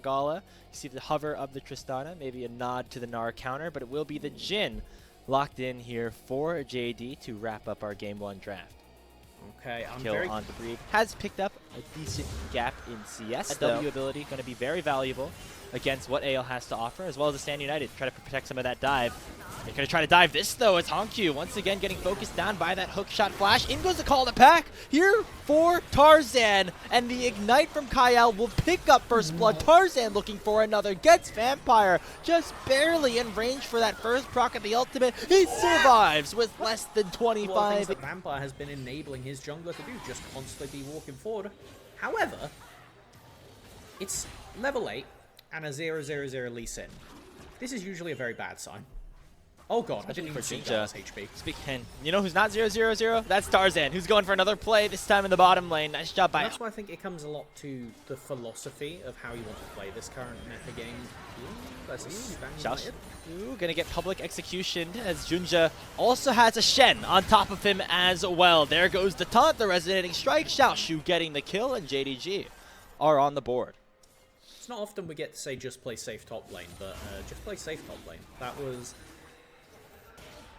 Gala. You see the hover of the Tristana, maybe a nod to the Gnar counter, but it will be the Jhin locked in here for JD to wrap up our Game 1 draft. Okay, Kill on the Breed. Has picked up a decent gap in CS. That W ability going to be very valuable against what AL has to offer, as well as the Stand United. Try to protect some of that dive. They're going to try to dive this, though. It's HongQ once again getting focused down by that hook shot flash. In goes the call to pack here for Tarzan. And the ignite from Kael will pick up first blood. Tarzan looking for another. Gets Vampire just barely in range for that first proc of the ultimate. He survives with less than 25. One of the things that Vampire has been enabling his jungler to do, just constantly be walking forward. However, it's level 8 and a 0-0-0 Lee Sin. This is usually a very bad sign. Oh god, I didn't even see Gala's HP. Speaking, you know who's not 0-0-0? That's Tarzan, who's going for another play, this time in the bottom lane. Nice job by him. That's why I think it comes a lot to the philosophy of how you want to play this current meta game. Xiaoxu gonna get public executioned as JunJia also has a Shen on top of him as well. There goes the taunt, the resonating strike. Xiaoxu getting the kill, and JDG are on the board. It's not often we get to say just play safe top lane, but just play safe top lane. That was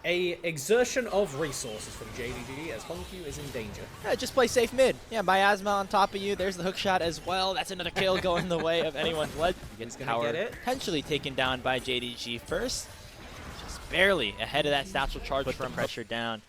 a exertion of resources from JDG as HongQ is in danger. Yeah, just play safe mid. Yeah, Miasma on top of you. There's the hook shot as well. That's another kill going the way of anyone's leg. Gets power potentially taken down by JDG first. Just barely ahead of that satchel charge from pressure down.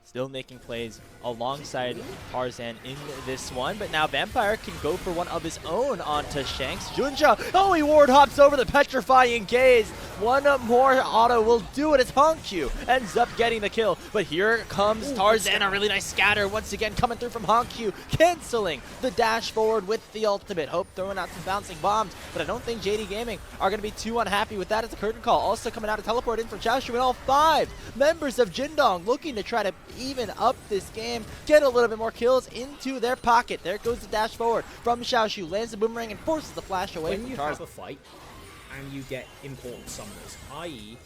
Still making plays alongside Tarzan in this one, but now Vampire can go for one of his own onto Shanks. JunJia, oh, he ward hops over the petrifying gaze. One more auto will do it as HongQ ends up getting the kill, but here comes Tarzan, a really nice scatter once again coming through from HongQ, canceling the dash forward with the ultimate. Hope throwing out some bouncing bombs, but I don't think JD Gaming are going to be too unhappy with that as a curtain call. Also coming out to teleport in for Xiaoxu, and all 5 members of Jindong looking to try to even up this game, get a little bit more kills into their pocket. There goes the dash forward from Xiaoxu, lands the boomerang and forces the flash away from Tarzan. When you have a fight and you get important summoners, i.e.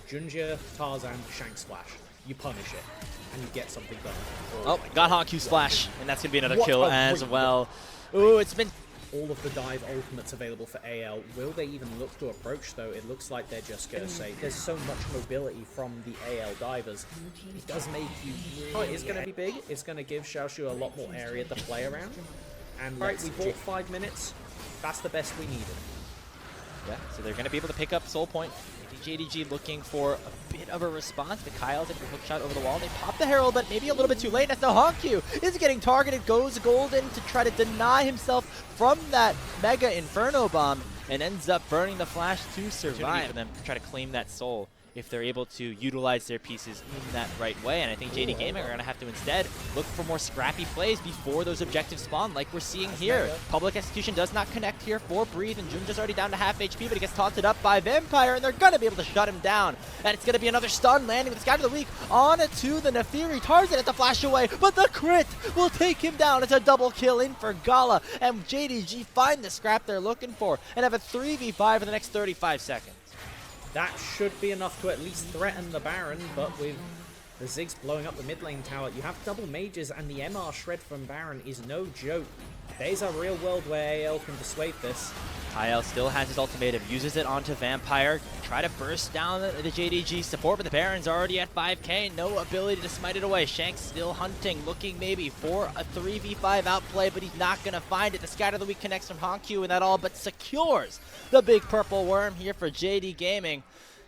JunJia, Tarzan, Shanks Splash, you punish it and you get something done. Oh, got HongQ Splash, and that's going to be another kill as well. Ooh, it's been all of the dive ultimates available for AL. Will they even look to approach, though? It looks like they're just going to say there's so much mobility from the AL divers. It does make you... Oh, it is going to be big. It's going to give Xiaoxu a lot more area to play around. And right, we bought 5 minutes. That's the best we needed. Yeah, so they're going to be able to pick up Soul Point. JDG looking for a bit of a response. The Kael's into a hook shot over the wall. They pop the Herald, but maybe a little bit too late. That's the HongQ is getting targeted. Goes golden to try to deny himself from that Mega Inferno Bomb and ends up burning the flash to survive. For them to try to claim that soul if they're able to utilize their pieces in that right way. And I think JD Gaming are going to have to instead look for more scrappy plays before those objectives spawn, like we're seeing here. Public execution does not connect here for Breathe, and JunJia's already down to half HP, but he gets taunted up by Vampire, and they're going to be able to shut him down. And it's going to be another stun landing with the Scout of the Week on to the Naafiri. Tarzan at the flash away, but the crit will take him down. It's a double kill in for Gala, and JDG find the scrap they're looking for and have a 3v5 for the next 35 seconds. That should be enough to at least threaten the Baron, but with the Ziggs blowing up the mid lane tower, you have double mages, and the MR shred from Baron is no joke. There's a real world where AL can dissuade this. Kael still has his ultimatum, uses it onto Vampire, try to burst down the JDG support, but the Baron's already at 5k, no ability to smite it away. Shanks still hunting, looking maybe for a 3v5 outplay, but he's not going to find it. The Scatter of the Week connects from HongQ, and that all but secures the big purple worm here for JD Gaming.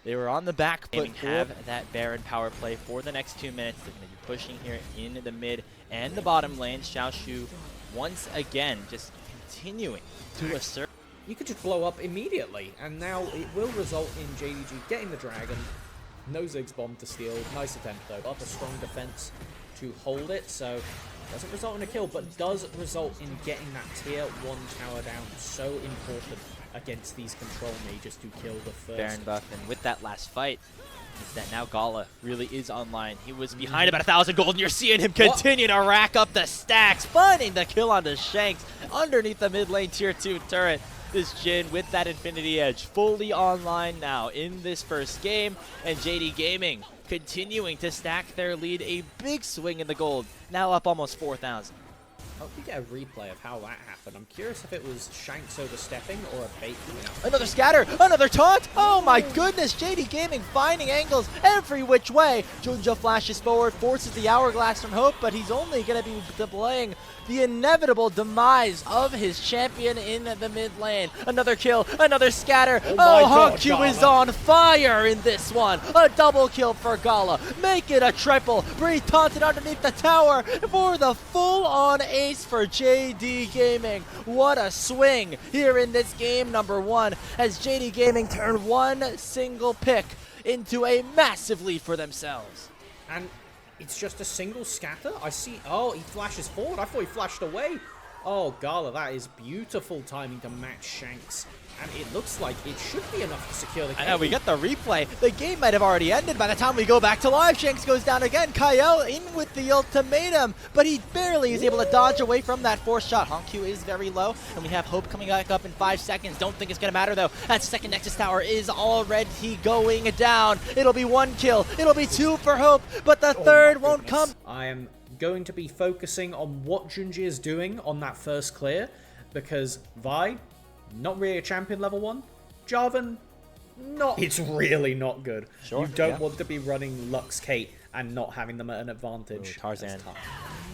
They were on the back foot, have that Baron power play for the next 2 minutes. They're going to be pushing here in the mid and the bottom lane. Xiaoxu once again just continuing to assert. You could just blow up immediately, and now it will result in JDG getting the dragon. No Ziggs bomb to steal. Nice attempt though. Up a strong defense to hold it, so doesn't result in a kill, but does result in getting that tier 1 tower down. So important against these control mages to kill the first Baron buff, and with that last fight, is that now Gala really is online. He was behind about 1,000 gold, and you're seeing him continue to rack up the stacks, finding the kill on the Shanks underneath the mid lane tier 2 turret. This Jhin with that Infinity Edge fully online now in this first game, and JD Gaming continuing to stack their lead. A big swing in the gold, now up almost 4,000. hope we get a replay of how that happened. I'm curious if it was Shanks overstepping or a bait coming out. Another scatter, another taunt. Oh my goodness, JD Gaming finding angles every which way. JunJia flashes forward, forces the hourglass from Hope, but he's only going to be delaying the inevitable demise of his champion in the mid lane. Another kill, another scatter. Oh, HongQ is on fire in this one. A double kill for Gala. Make it a triple. Breathe taunted underneath the tower for the full-on ace for JD Gaming. What a swing here in this game number 1 as JD Gaming turn one single pick into a massive lead for themselves. And it's just a single scatter. I see. Oh, he flashes forward. I thought he flashed away. Oh, Gala, that is beautiful timing to match Shanks. And it looks like it should be enough to secure the game. I know, we got the replay. The game might have already ended by the time we go back to live. Shanks goes down again. Kael in with the ultimatum, but he barely is able to dodge away from that force shot. HongQ is very low, and we have Hope coming back up in 5 seconds. Don't think it's going to matter, though. That second Nexus Tower is already going down. It'll be 1 kill. It'll be 2 for Hope, but the third won't come. I am going to be focusing on what JunJia is doing on that first clear, because Vi, not really a champion level 1. Jarvan, it's really not good. Sure, you don't want to be running Lux Kate and not having them at an advantage. Ooh, Tarzan.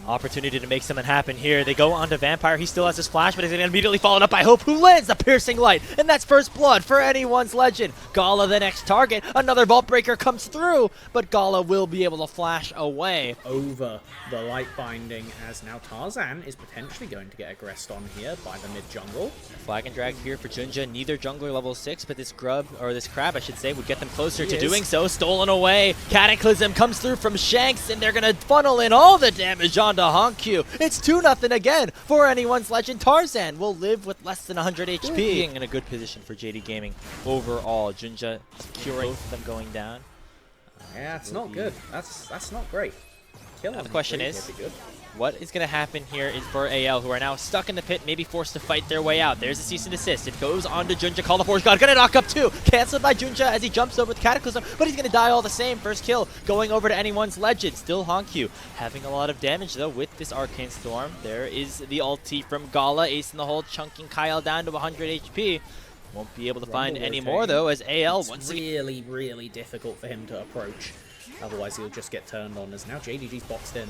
Opportunity to make something happen here. They go onto Vampire. He still has his flash, but is immediately followed up by Hope, who lands the piercing light. And that's first blood for anyone's legend. Gala the next target. Another Vault Breaker comes through, but Gala will be able to flash away. Over the light binding, as now Tarzan is potentially going to get aggressed on here by the mid jungle. Flag and drag here for JunJia. Neither jungler level 6, but this grub, or this crab I should say, would get them closer to doing so. Stolen away. Cataclysm comes through from Shanks, and they're going to funnel in all the damage onto HongQ. It's 2-0 again for anyone's legend. Tarzan will live with less than 100 HP. Being in a good position for JD Gaming overall. JunJia securing both of them going down. Yeah, it's not good. That's not great. Now the question is, what is going to happen here is for AL, who are now stuck in the pit, maybe forced to fight their way out. There's a cease and desist. It goes on to JunJia. Call the Force God. Gonna knock up 2. Cancelled by JunJia as he jumps over with Cataclysm, but he's going to die all the same. First kill going over to anyone's legend. Still HongQ having a lot of damage, though, with this Arcane Storm. There is the ulti from Gala. Ace in the hole, chunking Kael down to 100 HP. Won't be able to find any more, though, as AL once again. Really, really difficult for him to approach. Otherwise, he'll just get turned on, as now JDG's boxed in.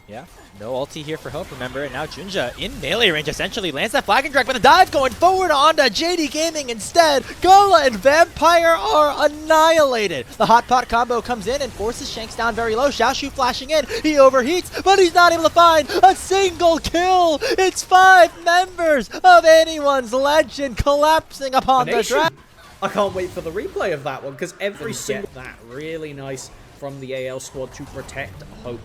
Yeah, no ulti here for Hope, remember, and now JunJia in melee range essentially lands that flag and drag, but the dive going forward onto JD Gaming instead. Gala and Vampire are annihilated. The hot pot combo comes in and forces Shanks down very low. Xiaoxu flashing in, he overheats, but he's not able to find a single kill. It's 5 members of anyone's legend collapsing upon the dragon. I can't wait for the replay of that one, because every single that really nice from the AL squad to protect Hope.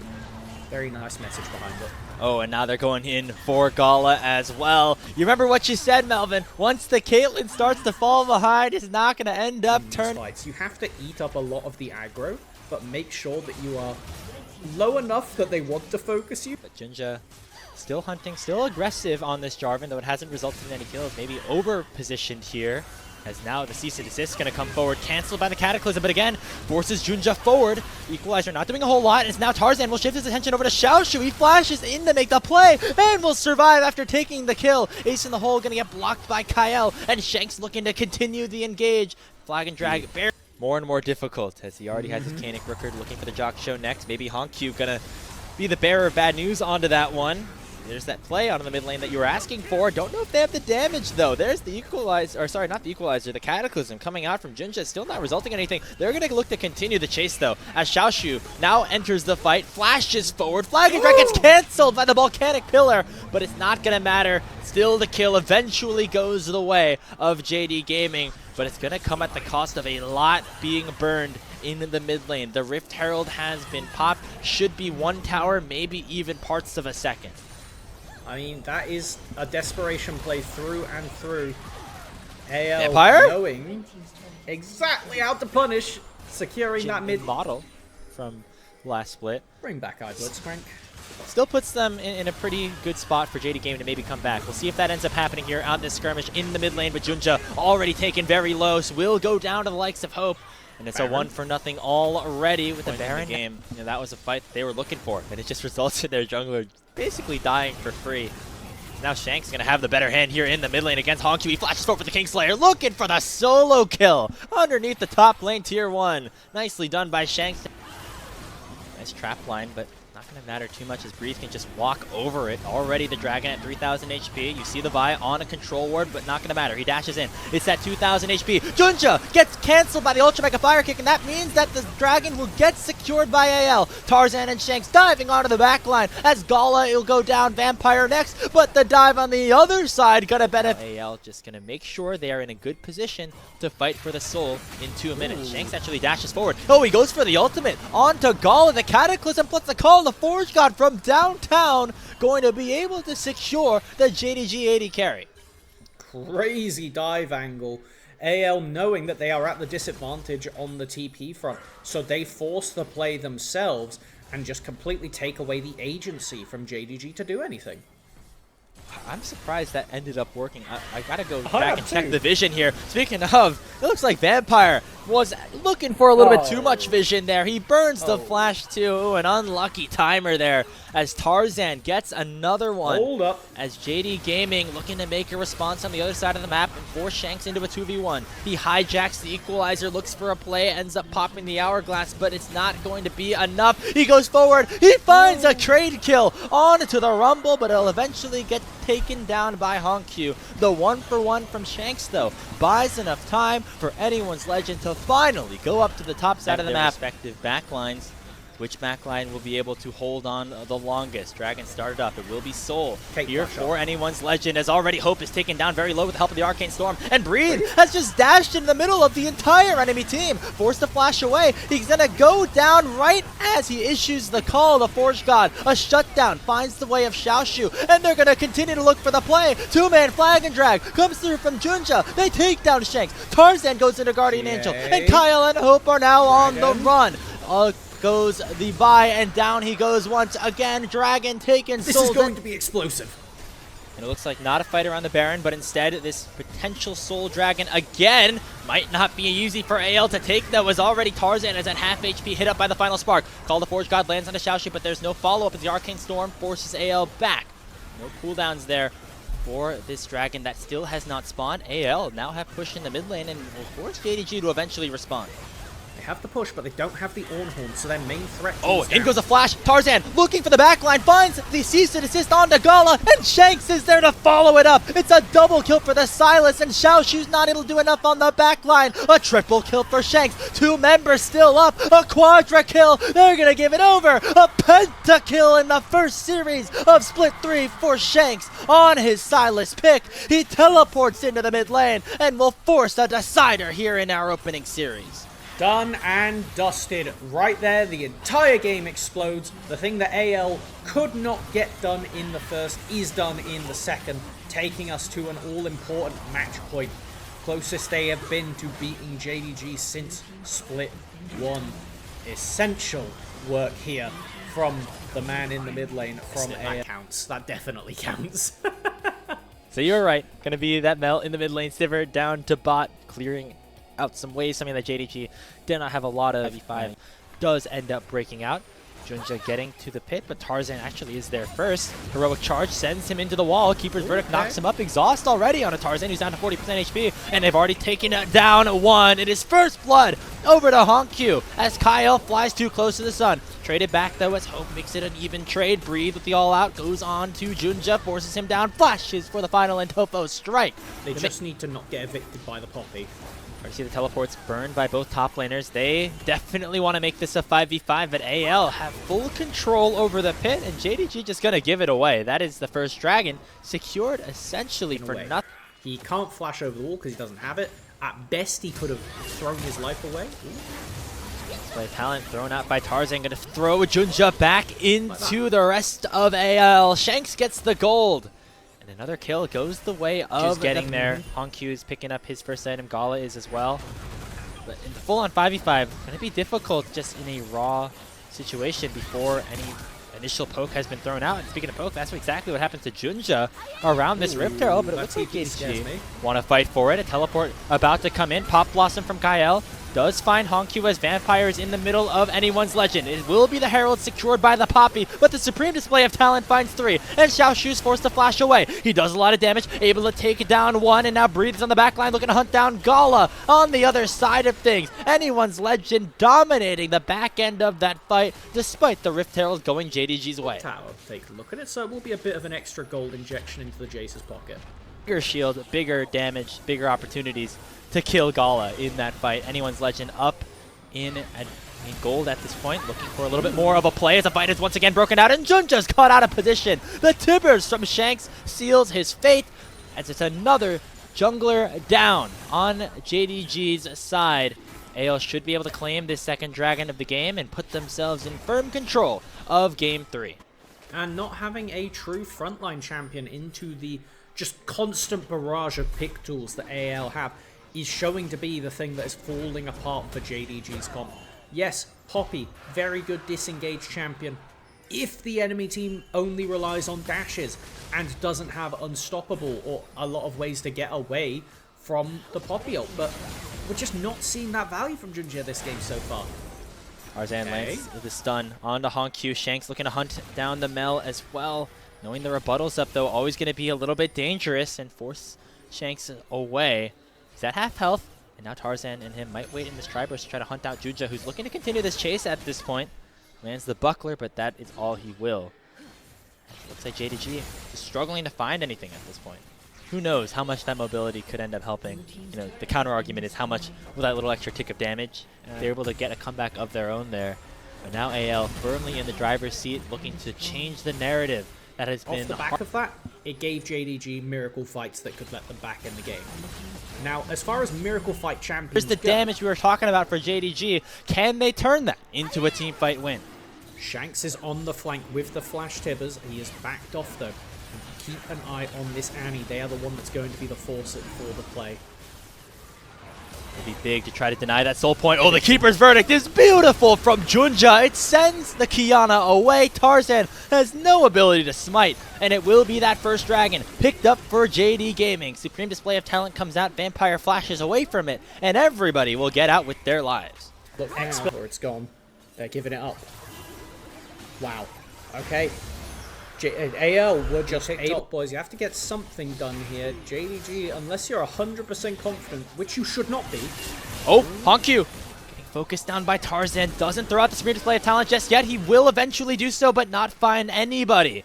Very nice message behind it. Oh, and now they're going in for Gala as well. You remember what you said, Melvin? Once the Caitlyn starts to fall behind, it's not going to end up turning. You have to eat up a lot of the aggro, but make sure that you are low enough that they want to focus you. But JunJia still hunting, still aggressive on this Jarvan, though it hasn't resulted in any kills. Maybe over-positioned here. As now the cease and desist is going to come forward, cancelled by the Cataclysm, but again, forces JunJia forward. Equalizer not doing a whole lot, and now Tarzan will shift his attention over to Xiaoxu. He flashes in to make the play, and will survive after taking the kill. Ace in the hole going to get blocked by Kael, and Shanks looking to continue the engage. Flag and drag, more and more difficult, as he already has his Canic Rooker looking for the Jock Show next. Maybe HongQ going to be the bearer of bad news onto that one. There's that play out in the mid lane that you were asking for. Don't know if they have the damage, though. There's the equalizer, or sorry, not the equalizer, the Cataclysm coming out from JunJia, still not resulting in anything. They're going to look to continue the chase, though, as Xiaoxu now enters the fight, flashes forward, flag and drag gets cancelled by the volcanic pillar, but it's not going to matter. Still, the kill eventually goes the way of JD Gaming, but it's going to come at the cost of a lot being burned in the mid lane. The Rift Herald has been popped, should be 1 tower, maybe even parts of a second. I mean, that is a desperation play through and through. AL Vampire? Knowing exactly how to punish, securing that mid model from last split. Bring back Blitzcrank. Still puts them in a pretty good spot for JD Gaming to maybe come back. We'll see if that ends up happening here on this skirmish in the mid lane, but JunJia already taken very low, so will go down to the likes of Hope. And it's Baron. a 1-0 already with the Baron game. You know, that was a fight they were looking for, and it just results in their jungler basically dying for free. Now Shanks going to have the better hand here in the mid lane against HongQ. He flashes forward for the Kingslayer, looking for the solo kill underneath the top lane, tier 1. Nicely done by Shanks. Nice trap line, but not going to matter too much as Breeze can just walk over it. Already the Dragon at 3,000 HP. You see the Vi on a control ward, but not going to matter. He dashes in. It's at 2,000 HP. JunJia gets cancelled by the Ultra Mega Fire Kick, and that means that the Dragon will get secured by AL. Tarzan and Shanks diving onto the back line as Gala will go down. Vampire next, but the dive on the other side going to benefit. AL just going to make sure they are in a good position to fight for the soul in 2 minutes. Shanks actually dashes forward. Oh, he goes for the ultimate onto Gala. The Cataclysm puts the call. The Forge God from downtown going to be able to secure the JDG AD carry. Crazy dive angle. AL knowing that they are at the disadvantage on the TP front, so they force the play themselves and just completely take away the agency from JDG to do anything. I'm surprised that ended up working. I gotta go back and check the vision here. Speaking of, it looks like Vampire was looking for a little bit too much vision there. He burns the flash too. An unlucky timer there as Tarzan gets another one. Hold up. As JD Gaming looking to make a response on the other side of the map and force Shanks into a 2v1. He hijacks the equalizer, looks for a play, ends up popping the hourglass, but it's not going to be enough. He goes forward. He finds a trade kill onto the Rumble, but it'll eventually get taken down by HongQ. The 1-for-1 from Shanks, though, buys enough time for anyone's legend to finally go up to the top side of the map. Respective backlines. Which backline will be able to hold on the longest? Dragon started up. It will be Soul here for anyone's legend, as already Hope is taken down very low with the help of the Arcane Storm. And Breed has just dashed in the middle of the entire enemy team. Forced to flash away. He's going to go down right as he issues the call. The Forge God, a shutdown, finds the way of Xiaoxu. And they're going to continue to look for the play. Two-man flag and drag comes through from JunJia. They take down Shanks. Tarzan goes into Guardian Angel. And Kael and Hope are now on the run. Goes the Vi, and down he goes once again. Dragon taken. This is going to be explosive. And it looks like not a fighter on the Baron, but instead this potential Soul Dragon again might not be easy for AL to take. That was already Tarzan is at half HP, hit up by the final spark. Call the Forge God lands on the Xiaoxu, but there's no follow-up as the Arcane Storm forces AL back. No cooldowns there for this Dragon that still has not spawned. AL now have push in the mid lane and will force JDG to eventually respond. They have the push, but they don't have the Ornn, so their main threat in goes a flash. Tarzan looking for the backline, finds the cease and desist onto Gala, and Shanks is there to follow it up. It's a double kill for the Silas, and Xiaoxu's not able to do enough on the backline. A triple kill for Shanks. 2 members still up. A quadra kill. They're going to give it over. A pentakill in the first series of Split 3 for Shanks on his Silas pick. He teleports into the mid lane and will force a decider here in our opening series. Done and dusted. Right there, the entire game explodes. The thing that AL could not get done in the first is done in the second, taking us to an all-important match point. Closest they have been to beating JDG since Split 1. Essential work here from the man in the mid lane from AL. That counts. That definitely counts. So you're right. Going to be that melt in the mid lane. Sivir down to bot, clearing out some ways, something that JDG did not have a lot of. 5 does end up breaking out. JunJia getting to the pit, but Tarzan actually is there first. Heroic charge sends him into the wall. Keeper's Verdict knocks him up. Exhaust already on a Tarzan who's down to 40% HP, and they've already taken down one. It is first blood over to HongQ as Kael flies too close to the sun. Traded back though as Hope makes it an even trade. Breathe with the all out, goes on to JunJia, forces him down, flashes for the final and Topo strike. They just need to not get evicted by the Poppy. You see the teleports burned by both top laners. They definitely want to make this a 5v5, but AL have full control over the pit, and JDG just going to give it away. That is the first Dragon secured essentially for nothing. He can't flash over the wall because he doesn't have it. At best, he could have thrown his life away. Display talent thrown out by Tarzan. Going to throw JunJia back into the rest of AL. Shanks gets the gold. And another kill goes the way of getting there. HongQ is picking up his first item. Gala is as well. But in the full-on 5v5, going to be difficult just in a raw situation before any initial poke has been thrown out. And speaking of poke, that's exactly what happens to JunJia around this Rift Herald. But it looks like JDG want to fight for it. A teleport about to come in. Pop Blossom from Kael. does find HongQ as Vampire is in the middle of anyone's legend. It will be the Herald secured by the Poppy, but the supreme display of talent finds 3, and Xiaoxu's forced to flash away. He does a lot of damage, able to take down 1, and now breathes on the backline, looking to hunt down Gala on the other side of things. Anyone's legend dominating the back end of that fight, despite the Rift Herald going JDG's way. Tower, take a look at it, so it will be a bit of an extra gold injection into the Jace's pocket. Bigger shield, bigger damage, bigger opportunities to kill Gala in that fight. Anyone's legend up in gold at this point, looking for a little bit more of a play as the fight is once again broken out, and JunJia's caught out of position. The Tibbers from Shanks seals his fate as it's another jungler down on JDG's side. AL should be able to claim this second dragon of the game and put themselves in firm control of Game 3. And not having a true frontline champion into the just constant barrage of pick tools that AL have is showing to be the thing that is falling apart for JDG's comp. Yes, Poppy, very good disengaged champion. If the enemy team only relies on dashes and doesn't have unstoppable or a lot of ways to get away from the Poppy ult, but we're just not seeing that value from JunJia this game so far. Tarzan lands with a stun onto HongQ. Shanks looking to hunt down the Mel as well. Knowing the rebuttal's up though, always going to be a little bit dangerous and force Shanks away. He's at half health, and now Tarzan and him might wait in this tri-burst to try to hunt out JunJia, who's looking to continue this chase at this point. Lands the buckler, but that is all he will. Looks like JDG is struggling to find anything at this point. Who knows how much that mobility could end up helping. You know, the counter argument is how much will that little extra tick of damage. They're able to get a comeback of their own there. But now AL firmly in the driver's seat, looking to change the narrative that has been... Off the back of that, it gave JDG miracle fights that could let them back in the game. Now, as far as miracle fight champions Here's the damage we were talking about for JDG. Can they turn that into a team fight win? Shanks is on the flank with the flash tibbers. He is backed off though. Keep an eye on this Annie. They are the one that's going to be the force for the play. It'll be big to try to deny that soul point. Oh, the keeper's verdict is beautiful from JunJia. It sends the Qiyana away. Tarzan has no ability to smite, and it will be that first dragon picked up for JD Gaming. Supreme display of talent comes out. Vampire flashes away from it, and everybody will get out with their lives. Look, or it's gone. They're giving it up. Wow. Okay. AL were just able, boys. You have to get something done here. JDG, unless you're 100% confident, which you should not be. Oh, HongQ getting focused down by Tarzan. Doesn't throw out the Supreme display of talent just yet. He will eventually do so, but not find anybody.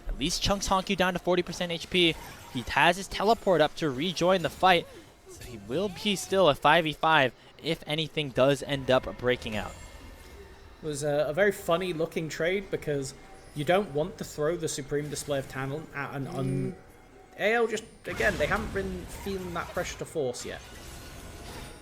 At least chunks HongQ down to 40% HP. He has his teleport up to rejoin the fight, so he will be still a 5v5 if anything does end up breaking out. It was a very funny looking trade because you don't want to throw the Supreme display of talent at an AL just, again, they haven't been feeling that pressure to force yet.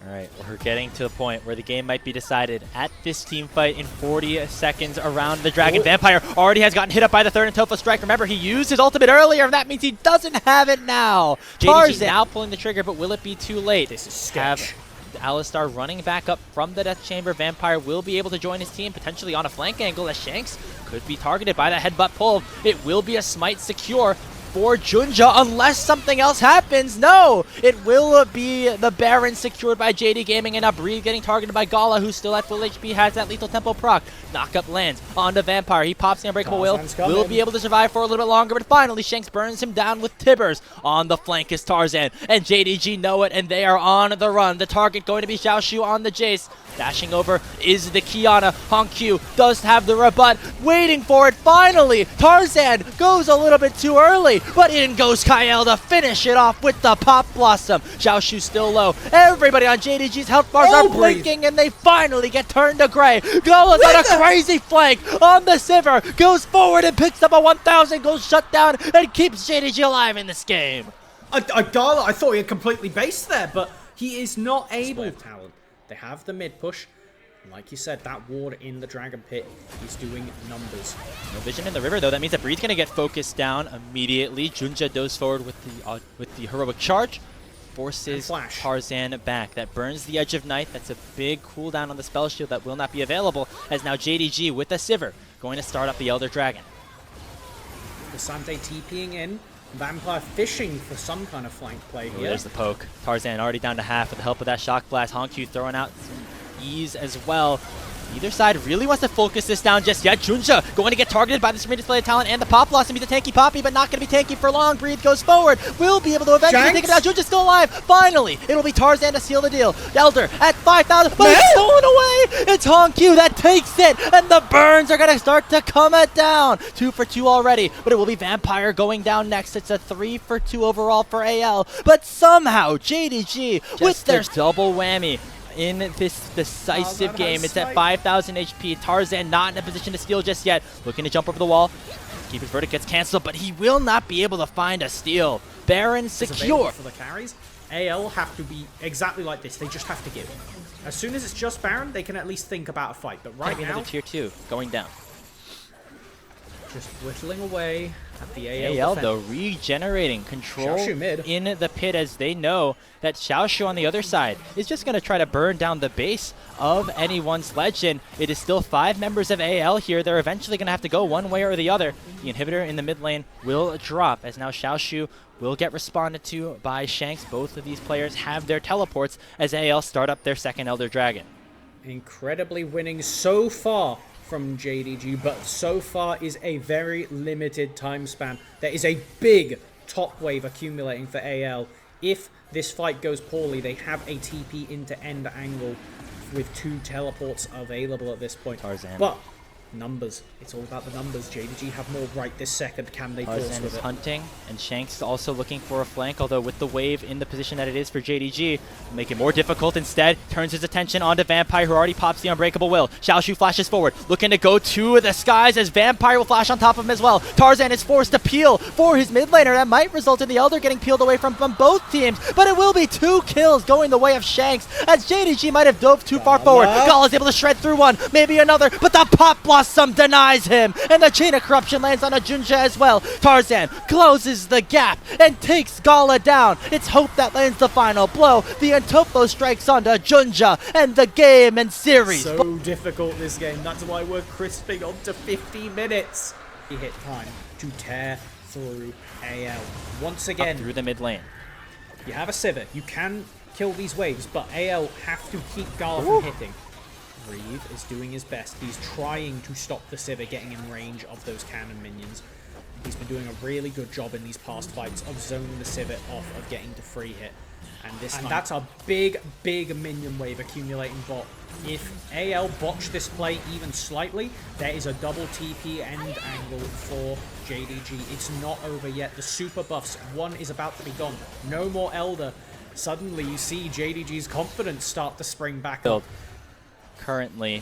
Alright, we're getting to the point where the game might be decided at this team fight in 40 seconds around the Dragon. Vampire already has gotten hit up by the third Antofa strike. Remember, he used his ultimate earlier, and that means he doesn't have it now. Tarzan now pulling the trigger, but will it be too late? This is sketch. Alistar running back up from the Death Chamber. Vampire will be able to join his team, potentially on a flank angle, as Shanks could be targeted by that headbutt pull. It will be a smite secure for JunJia unless something else happens. No, it will be the Baron secured by JD Gaming, and now Breathe getting targeted by Gala, who's still at full HP, has that lethal tempo proc. Knockup lands onto Vampire. He pops the Unbreakable will be able to survive for a little bit longer, but finally Shanks burns him down with Tibbers. On the flank is Tarzan, and JDG know it, and they are on the run. The target going to be Xiaoxu on the Jace. Dashing over is the Qiyana. HongQ does have the rebut, waiting for it. Finally, Tarzan goes a little bit too early, but in goes Kael to finish it off with the Pop Blossom. Xiaoxu still low. Everybody on JDG's health bars are blinking, and they finally get turned to gray. Gala's on a crazy flank on the Sivir. Goes forward and picks up a 1,000 gold shutdown and keeps JDG alive in this game. Gala, I thought he had completely based there, but he is not able. Talent. They have the mid push. Like you said, that ward in the Dragon Pit is doing numbers. No vision in the river, though. That means that Breed's going to get focused down immediately. JunJia goes forward with the heroic charge. Forces Tarzan back. That burns the Edge of Night. That's a big cooldown on the spell shield that will not be available, as now JDG with the Sivir going to start up the Elder Dragon. The Sante TPing in. Vampire fishing for some kind of flank play here. There's the poke. Tarzan already down to half with the help of that Shock Blast. HongQ throwing out some ease as well. Neither side really wants to focus this down just yet. JunJia going to get targeted by the Supreme Display of Talent and the Pop Blossom. He's a tanky Poppy, but not going to be tanky for long. Breathe goes forward. Will be able to eventually Shanks. take it down. JunJia's still alive. Finally, it'll be Tarzan to seal the deal. Elder at 5,000, but it's stolen away. It's HongQ that takes it, and the burns are going to start to come it down. 2 for 2 already, but it will be Vampire going down next. It's a 3 for 2 overall for AL, but somehow JDG with their double whammy in this decisive game. It's at 5,000 HP. Tarzan not in a position to steal just yet. Looking to jump over the wall. Keep his verdict gets canceled, but he will not be able to find a steal. Baron secure. For the carries, AL have to be exactly like this. They just have to give. As soon as it's just Baron, they can at least think about a fight. But right now, another tier 2 going down. Just whittling away at the AL though regenerating control in the pit, as they know that Xiaoxu on the other side is just going to try to burn down the base of anyone's legend. It is still 5 members of AL here. They're eventually going to have to go one way or the other. The inhibitor in the mid lane will drop, as now Xiaoxu will get responded to by Shanks. Both of these players have their teleports as AL start up their second Elder Dragon. Incredibly winning so far from JDG, but so far is a very limited time span. There is a big top wave accumulating for AL. If this fight goes poorly, they have a TP into end angle with 2 teleports available at this point. Tarzan. But numbers. It's all about the numbers. JDG have more right this second. Can they force Tarzan with is it? hunting, and Shanks also looking for a flank, although with the wave in the position that it is for JDG, make it more difficult. Instead, turns his attention onto Vampire, who already pops the Unbreakable Will. Xiaoxu flashes forward, looking to go to the skies, as Vampire will flash on top of him as well. Tarzan is forced to peel for his mid laner. That might result in the Elder getting peeled away from both teams, but it will be 2 kills going the way of Shanks, as JDG might have dove too far forward. Gala is able to shred through one, maybe another, but the Pop Blossom denies him, and the Chain of Corruption lands on a JunJia as well. Tarzan closes the gap and takes Gala down. It's Hope that lands the final blow. The Antopo strikes onto JunJia, and the game and series. So difficult this game. That's why we're crisping on to 50 minutes. He hit time to tear through AL. Once again, up through the mid lane. You have a Sivir. You can kill these waves, but AL have to keep Gala from hitting. Breathe is doing his best. He's trying to stop the Sivir getting in range of those cannon minions. He's been doing a really good job in these past fights of zoning the Sivir off of getting to free hit. And that's a big, big minion wave accumulating bot. If AL botch this play even slightly, there is a double TP end angle for JDG. It's not over yet. The super buffs, one is about to be gone. No more Elder. Suddenly you see JDG's confidence start to spring back up. Currently,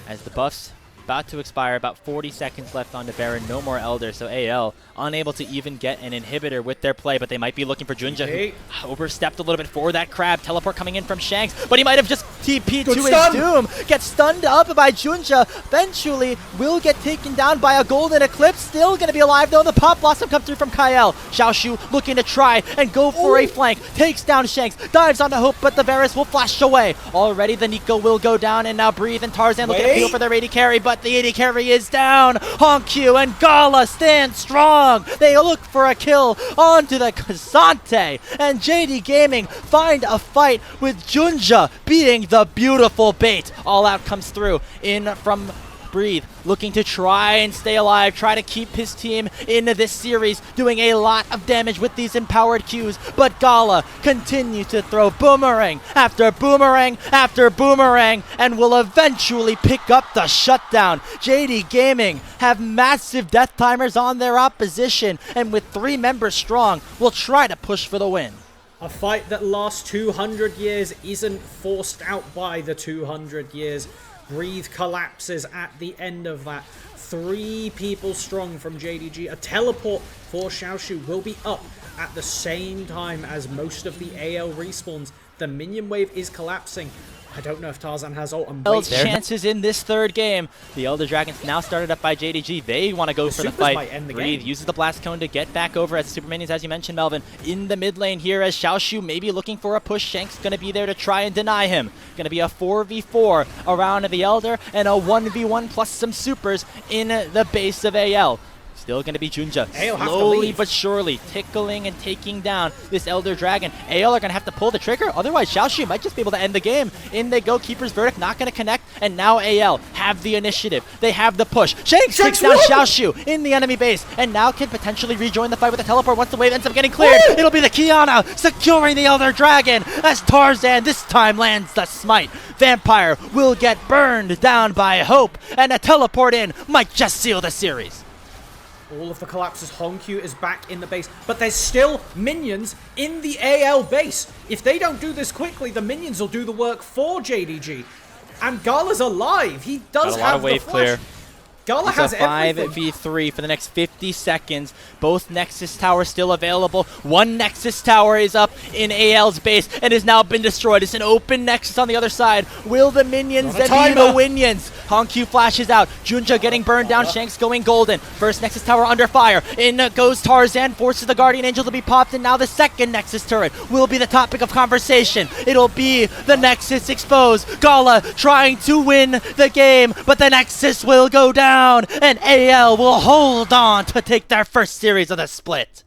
as the buffs about to expire, about 40 seconds left on the Baron, no more Elder, so AL unable to even get an inhibitor with their play, but they might be looking for JunJia, who overstepped a little bit for that crab. Teleport coming in from Shanks, but he might have just TP'd to his doom. Gets stunned up by JunJia, eventually will get taken down by a Golden Eclipse, still going to be alive though. The Pop Blossom comes through from Kael. Xiaoxu looking to try and go for a flank, takes down Shanks, dives onto Hope, but the Varus will flash away. Already the Nico will go down, and now Breathe and Tarzan looking to peel for their AD carry, but the AD carry is down. HongQ and Gala stand strong. They look for a kill onto the Cassiopeia, and JD Gaming find a fight with JunJia being the beautiful bait. All Out comes through in from Breathe, looking to try and stay alive, try to keep his team in this series, doing a lot of damage with these empowered Qs, but Gala continues to throw boomerang after boomerang after boomerang, and will eventually pick up the shutdown. JD Gaming have massive death timers on their opposition, and with 3 members strong, will try to push for the win. A fight that lasts 200 years isn't forced out by the 200 years. Breathe collapses at the end of that. 3 people strong from JDG. A teleport for Xiaoxu will be up at the same time as most of the AL respawns. The minion wave is collapsing. I don't know if Tarzan has ult. Chances in this 3rd game. The Elder Dragons now started up by JDG. They want to go for the fight. Breathe uses the Blast Cone to get back over as the Super Minions, as you mentioned, Melvin, in the mid lane here, as Xiaoxu maybe looking for a push. Shanks going to be there to try and deny him. Going to be a 4v4 around the Elder, and a 1v1 plus some supers in the base of AL. still going to be JunJia. AL have to Slowly leave. but surely tickling and taking down this Elder Dragon. AL are going to have to pull the trigger. Otherwise, Xiaoxu might just be able to end the game. In they go. Keeper's Verdict not going to connect. And now AL have the initiative. They have the push. Shanks takes down Xiaoxu in the enemy base. And now can potentially rejoin the fight with the teleport once the wave ends up getting cleared. It'll be the Kiana securing the Elder Dragon as Tarzan this time lands the smite. Vampire will get burned down by Hope. And a teleport in might just seal the series. All of the collapses, HongQ is back in the base, but there's still minions in the AL base. If they don't do this quickly, the minions will do the work for JDG. And Gala's alive. He does Got a lot have of wave the flash. clear. Gala has It's a everything. 5v3 for the next 50 seconds. Both Nexus Towers still available. One Nexus Tower is up in AL's base and has now been destroyed. It's an open Nexus on the other side. Will the minions then be the Winions? HongQ flashes out. JunJia getting burned down. Shanks going golden. First Nexus Tower under fire. In goes Tarzan. Forces the Guardian Angel to be popped. And now the second Nexus turret will be the topic of conversation. It'll be the Nexus exposed. Gala trying to win the game. But the Nexus will go down. And AL will hold on to take their first series of the split.